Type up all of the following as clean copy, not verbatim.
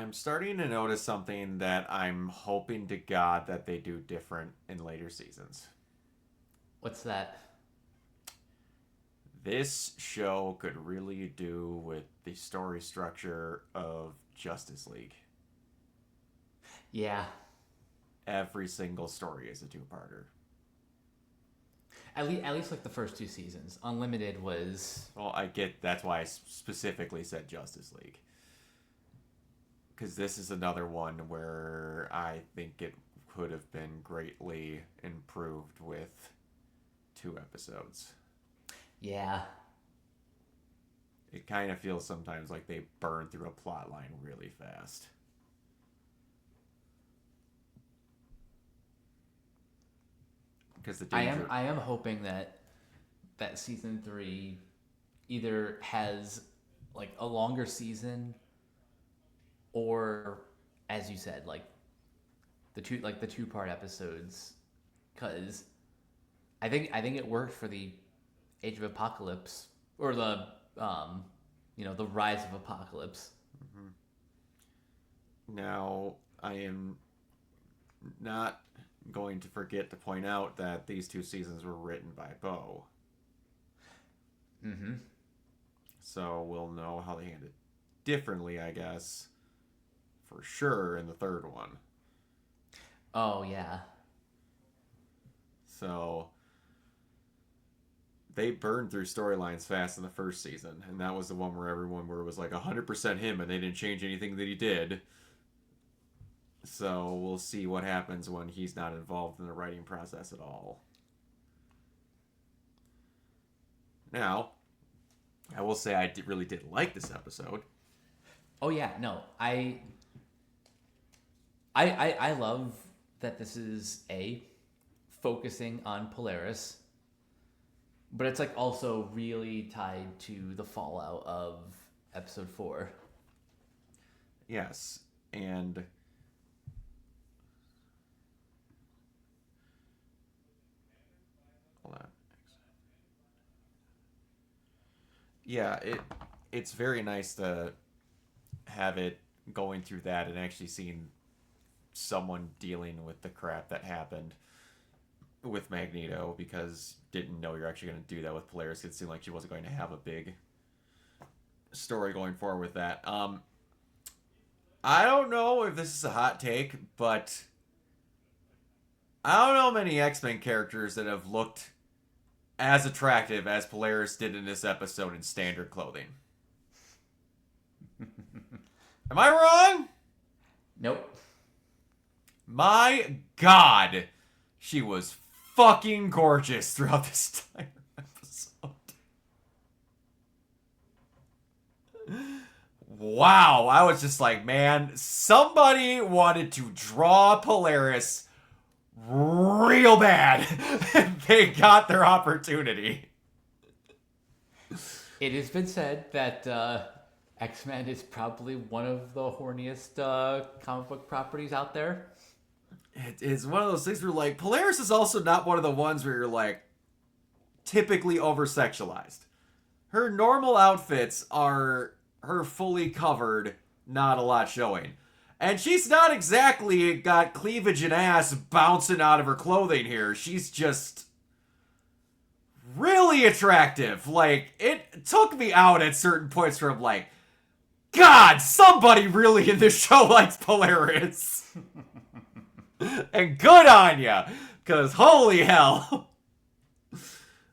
I'm starting to notice something that I'm hoping to God that they do different in later seasons. What's that? This show could really do with the story structure of Justice League. Yeah. Every single story is a two-parter. At least like the first two seasons. Unlimited was. Well, I get that's why I specifically said Justice League. Because this is another one where I think it could have been greatly improved with 2 episodes. Yeah. It kind of feels sometimes like they burn through a plot line really fast. Because the I am danger. I am hoping that season 3 either has like a longer season, or as you said, like the two-part episodes, cuz I think it worked for the Age of Apocalypse, or the the Rise of Apocalypse. Now, I am not going to forget to point out that these 2 seasons were written by Bo. Mhm. So we'll know how they handle it differently, I guess, for sure in the third one. Oh yeah. So they burned through storylines fast in the first season, and that was the one where it was like 100% him, and they didn't change anything that he did. So we'll see what happens when he's not involved in the writing process at all. Now, I will say really did like this episode. Oh yeah, no. I love that this is focusing on Polaris, but it's like also really tied to the fallout of episode 4. Yes, and hold on. Yeah, it's very nice to have it going through that and actually seeing someone dealing with the crap that happened with Magneto, because didn't know you're actually going to do that with Polaris. It seemed like she wasn't going to have a big story going forward with that. I don't know if this is a hot take, but I don't know many X-Men characters that have looked as attractive as Polaris did in this episode in standard clothing. Am I wrong? Nope. My God, she was fucking gorgeous throughout this entire episode. Wow, I was just like, man, somebody wanted to draw Polaris real bad. They got their opportunity. It has been said that X-Men is probably one of the horniest comic book properties out there. It's one of those things where, like, Polaris is also not one of the ones where you're, like, typically over sexualized. Her normal outfits are her fully covered, not a lot showing. And she's not exactly got cleavage and ass bouncing out of her clothing here. She's just really attractive. Like, it took me out at certain points where I'm like, God, somebody really in this show likes Polaris. And good on ya, because holy hell.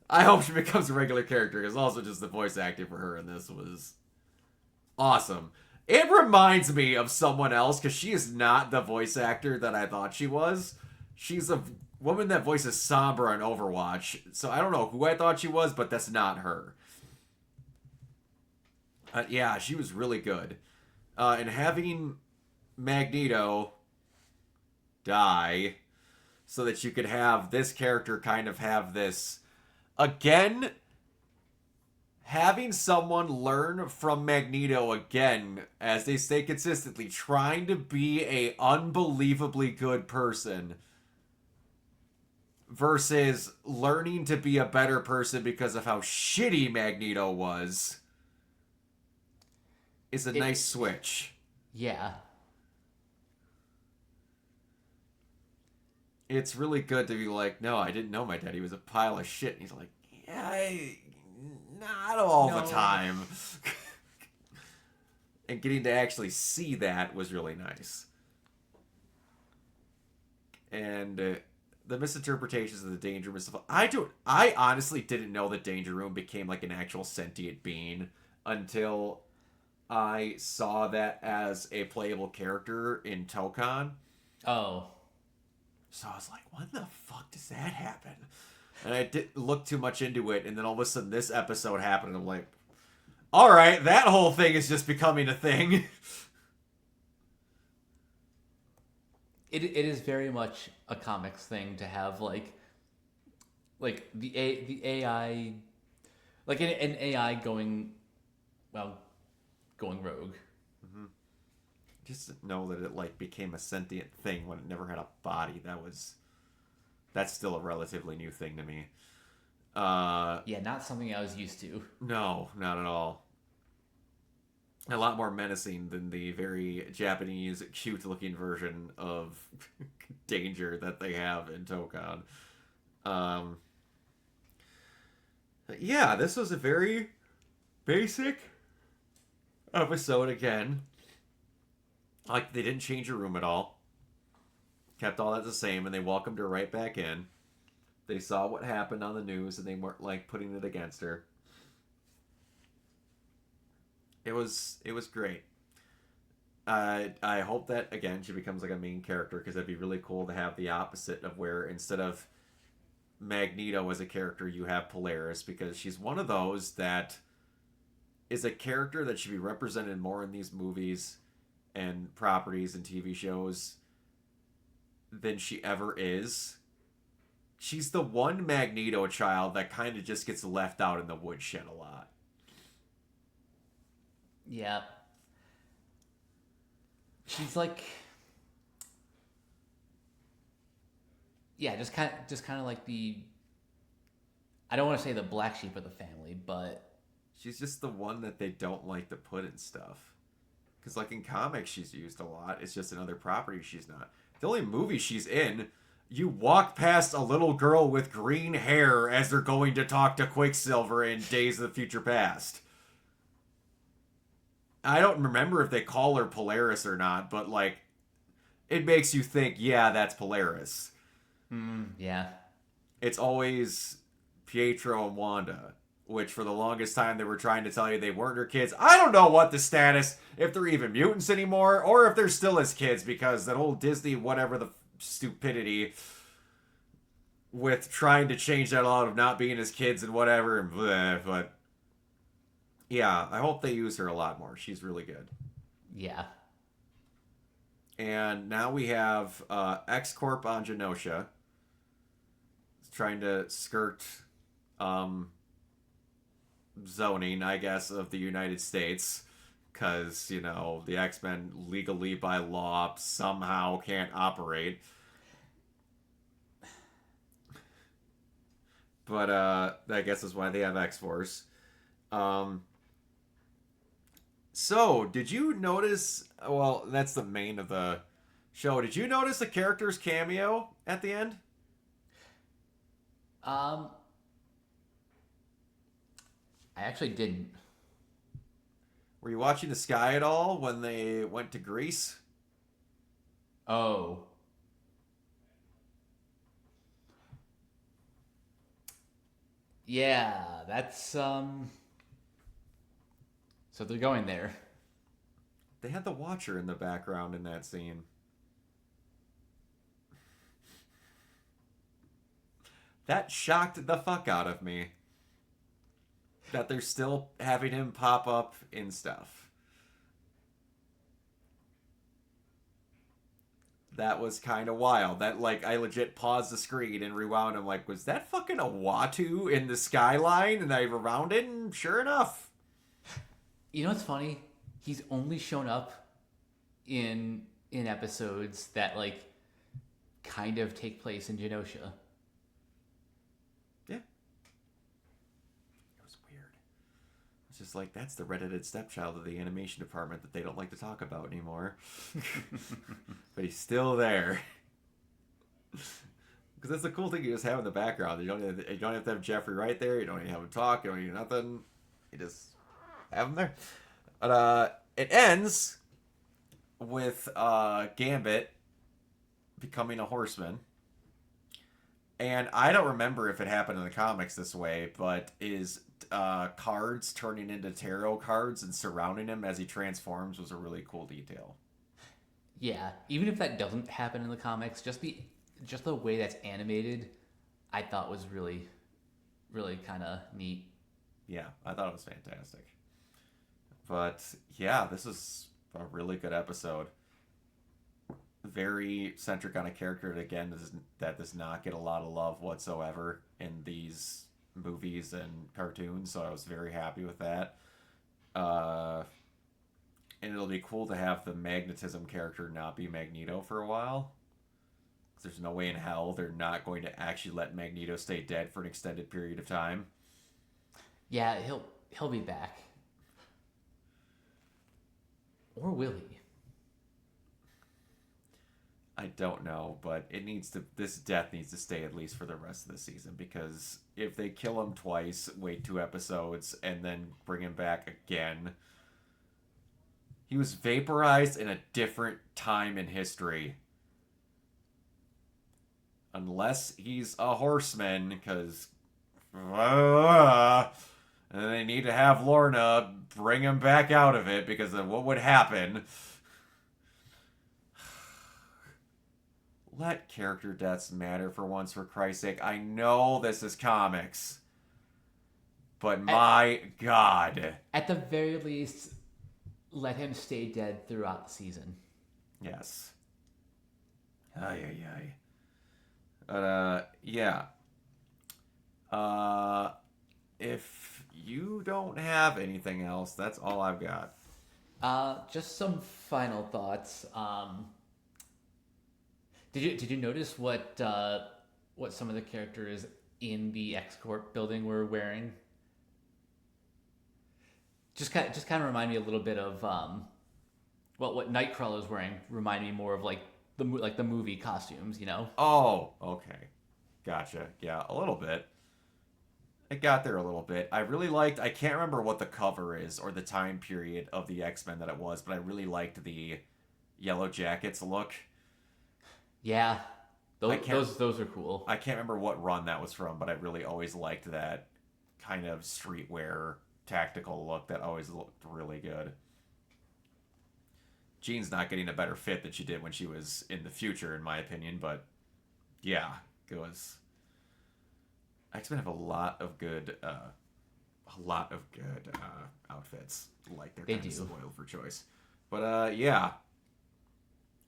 I hope she becomes a regular character, because also just the voice acting for her in this was awesome. It reminds me of someone else, because she is not the voice actor that I thought she was. She's a woman that voices Sombra in Overwatch, so I don't know who I thought she was, but that's not her. Yeah, she was really good. And having Magneto die so that you could have this character kind of have this again, having someone learn from Magneto again, as they say consistently, trying to be a unbelievably good person versus learning to be a better person because of how shitty Magneto was, is a It nice switch. Yeah. it's really good to be like, no, I didn't know my daddy was a pile of shit. And he's like, yeah, not all the No. time. And getting to actually see that was really nice. And the misinterpretations of the Danger Room stuff. I honestly didn't know the Danger Room became like an actual sentient being until I saw that as a playable character in Tokon. Oh. So I was like, when the fuck does that happen? And I didn't look too much into it, and then all of a sudden this episode happened, and I'm like, alright, that whole thing is just becoming a thing. It is very much a comics thing to have the AI, like an AI going rogue. Just to know that it like became a sentient thing when it never had a body, that's still a relatively new thing to me. Yeah, not something I was used to. No, not at all. A lot more menacing than the very Japanese, cute-looking version of Danger that they have in Tokon. Um, yeah, this was a very basic episode again. Like, they didn't change her room at all. Kept all that the same, and they welcomed her right back in. They saw what happened on the news, and they weren't, like, putting it against her. It was great. I hope that again she becomes like a main character because that'd be really cool to have the opposite of where instead of Magneto as a character you have Polaris because she's one of those that is a character that should be represented more in these movies and properties and TV shows than she ever is. She's the one Magneto child that kind of just gets left out in the woodshed a lot. Yeah. She's like, yeah, just kind of like the, I don't want to say the black sheep of the family, but She's just the one that they don't like to put in stuff. Because, like, in comics, she's used a lot. It's just in other properties she's not. The only movie she's in, you walk past a little girl with green hair as they're going to talk to Quicksilver in Days of the Future Past. I don't remember if they call her Polaris or not, but, like, it makes you think, yeah, that's Polaris. yeah. It's always Pietro and Wanda, which for the longest time they were trying to tell you they weren't her kids. I don't know what the status, if they're even mutants anymore, or if they're still his kids, because that whole Disney whatever the stupidity with trying to change that out of not being his kids and whatever, and bleh, but yeah, I hope they use her a lot more. She's really good. Yeah. And now we have X Corp on Genosha. Trying to skirt zoning, I guess, of the United States. Because, you know, the X-Men legally by law somehow can't operate. But I guess is why they have X-Force. So, did you notice... Well, that's the main of the show. Did you notice the character's cameo at the end? I actually didn't. Were you watching the sky at all when they went to Greece? Oh. Yeah, that's so they're going there. They had the Watcher in the background in that scene. That shocked the fuck out of me. That they're still having him pop up in stuff. That was kind of wild. That, like, I legit paused the screen and rewound. I'm like, was that fucking a Watu in the skyline? And I rewound it, and sure enough. You know what's funny? He's only shown up in episodes that like kind of take place in Genosha. Yeah. It was weird. It's just like, that's the redheaded stepchild of the animation department that they don't like to talk about anymore. But he's still there. Because that's the cool thing you just have in the background. You don't have to have Jeffrey right there. You don't even have him talk. You don't need nothing. You just have him there. But it ends with Gambit becoming a horseman. And I don't remember if it happened in the comics this way, but is cards turning into tarot cards and surrounding him as he transforms was a really cool detail. Yeah, even if that doesn't happen in the comics, just the way that's animated, I thought was really, really kind of neat. Yeah, I thought it was fantastic. But yeah, this is a really good episode. Very centric on a character that, again, that does not get a lot of love whatsoever in these movies and cartoons, so I was very happy with that. And it'll be cool to have the magnetism character not be Magneto for a while. There's no way in hell they're not going to actually let Magneto stay dead for an extended period of time. Yeah, he'll be back. Or will he? I don't know, but this death needs to stay at least for the rest of the season, because if they kill him twice, wait 2 episodes, and then bring him back again. He was vaporized in a different time in history. Unless he's a horseman, because and they need to have Lorna bring him back out of it, because of what would happen. Let character deaths matter for once, for Christ's sake. I know this is comics, but my God. At the very least, let him stay dead throughout the season. Yes. Ay, ay, ay. But, yeah. If you don't have anything else, that's all I've got. Just some final thoughts. Did you notice what some of the characters in the X Corp building were wearing? Just kind of remind me a little bit of what Nightcrawler's wearing. Remind me more of like the movie costumes, you know? Oh, okay, gotcha. Yeah, a little bit. It got there a little bit. I really liked. I can't remember what the cover is or the time period of the X-Men that it was, but I really liked the Yellow Jackets look. Yeah, those are cool. I can't remember what run that was from, but I really always liked that kind of streetwear tactical look that always looked really good. Jean's not getting a better fit than she did when she was in the future, in my opinion, but yeah, it was. X-Men have a lot of good outfits. Like they're kind of spoiled for choice. But yeah,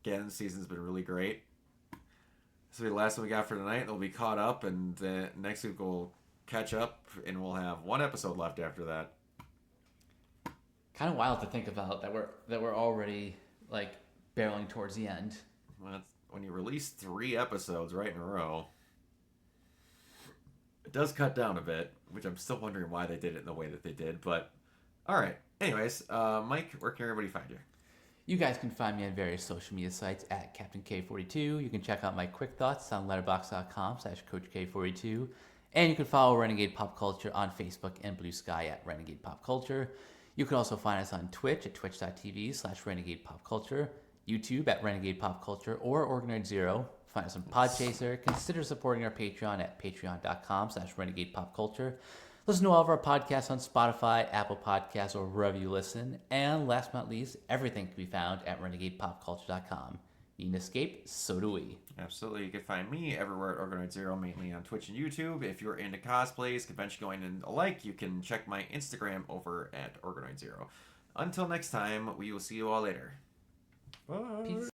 again, the season's been really great. This will be the last one we got for tonight. We'll be caught up, and next week we'll catch up, and we'll have 1 episode left after that. Kind of wild to think about that we're already like barreling towards the end. Well, that's, when you release 3 episodes right in a row, it does cut down a bit, which I'm still wondering why they did it in the way that they did. But all right. Anyways, Mike, where can everybody find you? You guys can find me on various social media sites at Captain K42. You can check out my quick thoughts on letterboxd.com/CoachK42. And you can follow Renegade Pop Culture on Facebook and Blue Sky at Renegade Pop Culture. You can also find us on Twitch at twitch.tv/Renegade Pop Culture, YouTube at Renegade Pop Culture, or Organoid Zero. Find us on Podchaser. Consider supporting our Patreon at patreon.com/Renegade Pop Culture. Listen to all of our podcasts on Spotify, Apple Podcasts, or wherever you listen. And last but not least, everything can be found at renegadepopculture.com. You can escape, so do we. Absolutely. You can find me everywhere at Organoid Zero, mainly on Twitch and YouTube. If you're into cosplays, convention going, and the like, you can check my Instagram over at Organoid Zero. Until next time, we will see you all later. Bye. Peace.